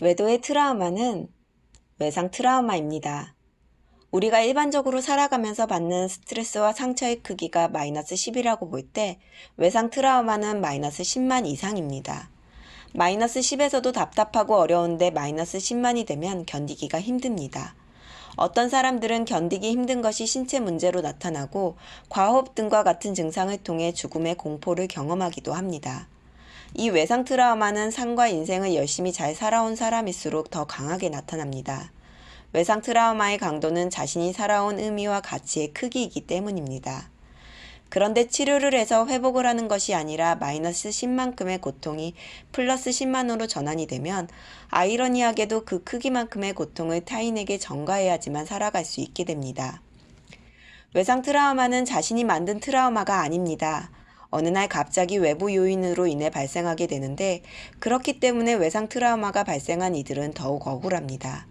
외도의 트라우마는 외상 트라우마입니다. 우리가 일반적으로 살아가면서 받는 스트레스와 상처의 크기가 마이너스 10이라고 볼 때 외상 트라우마는 마이너스 10만 이상입니다. 마이너스 10에서도 답답하고 어려운데 마이너스 10만이 되면 견디기가 힘듭니다. 어떤 사람들은 견디기 힘든 것이 신체 문제로 나타나고 과호흡 등과 같은 증상을 통해 죽음의 공포를 경험하기도 합니다. 이 외상 트라우마는 삶과 인생을 열심히 잘 살아온 사람일수록 더 강하게 나타납니다. 외상 트라우마의 강도는 자신이 살아온 의미와 가치의 크기이기 때문입니다. 그런데 치료를 해서 회복을 하는 것이 아니라 마이너스 10만큼의 고통이 플러스 10만으로 전환이 되면 아이러니하게도 그 크기만큼의 고통을 타인에게 전가해야지만 살아갈 수 있게 됩니다. 외상 트라우마는 자신이 만든 트라우마가 아닙니다. 어느 날 갑자기 외부 요인으로 인해 발생하게 되는데 그렇기 때문에 외상 트라우마가 발생한 이들은 더욱 억울합니다.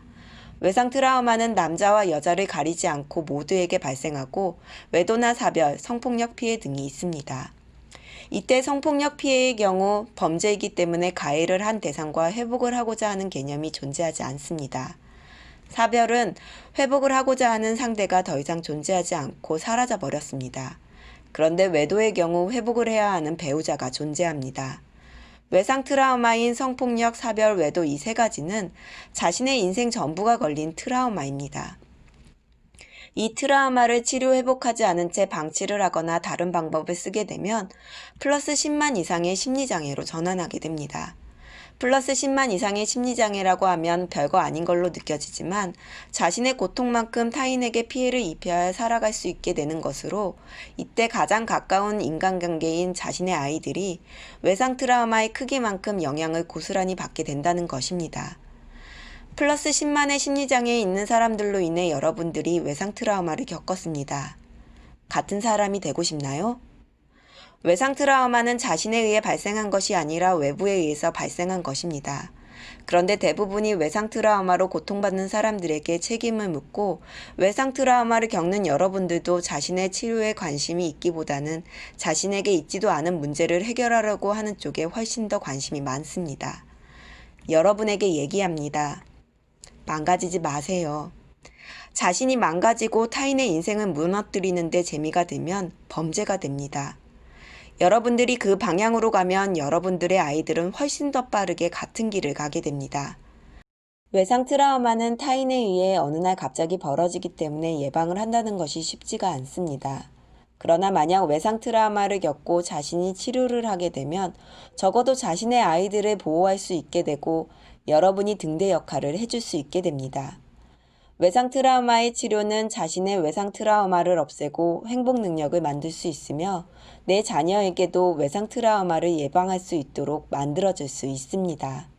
외상 트라우마는 남자와 여자를 가리지 않고 모두에게 발생하고 외도나 사별, 성폭력 피해 등이 있습니다. 이때 성폭력 피해의 경우 범죄이기 때문에 가해를 한 대상과 회복을 하고자 하는 개념이 존재하지 않습니다. 사별은 회복을 하고자 하는 상대가 더 이상 존재하지 않고 사라져 버렸습니다. 그런데 외도의 경우 회복을 해야 하는 배우자가 존재합니다. 외상 트라우마인 성폭력, 사별, 외도 이 세 가지는 자신의 인생 전부가 걸린 트라우마입니다. 이 트라우마를 치료 회복하지 않은 채 방치를 하거나 다른 방법을 쓰게 되면 플러스 10만 이상의 심리장애로 전환하게 됩니다. 플러스 10만 이상의 심리장애라고 하면 별거 아닌 걸로 느껴지지만 자신의 고통만큼 타인에게 피해를 입혀야 살아갈 수 있게 되는 것으로 이때 가장 가까운 인간관계인 자신의 아이들이 외상 트라우마의 크기만큼 영향을 고스란히 받게 된다는 것입니다. 플러스 10만의 심리장애에 있는 사람들로 인해 여러분들이 외상 트라우마를 겪었습니다. 같은 사람이 되고 싶나요? 외상 트라우마는 자신에 의해 발생한 것이 아니라 외부에 의해서 발생한 것입니다. 그런데 대부분이 외상 트라우마로 고통받는 사람들에게 책임을 묻고 외상 트라우마를 겪는 여러분들도 자신의 치료에 관심이 있기보다는 자신에게 있지도 않은 문제를 해결하려고 하는 쪽에 훨씬 더 관심이 많습니다. 여러분에게 얘기합니다. 망가지지 마세요. 자신이 망가지고 타인의 인생을 무너뜨리는 데 재미가 들면 범죄가 됩니다. 여러분들이 그 방향으로 가면 여러분들의 아이들은 훨씬 더 빠르게 같은 길을 가게 됩니다. 외상 트라우마는 타인에 의해 어느 날 갑자기 벌어지기 때문에 예방을 한다는 것이 쉽지가 않습니다. 그러나 만약 외상 트라우마를 겪고 자신이 치료를 하게 되면 적어도 자신의 아이들을 보호할 수 있게 되고 여러분이 등대 역할을 해줄 수 있게 됩니다. 외상 트라우마의 치료는 자신의 외상 트라우마를 없애고 행복 능력을 만들 수 있으며 내 자녀에게도 외상 트라우마를 예방할 수 있도록 만들어줄 수 있습니다.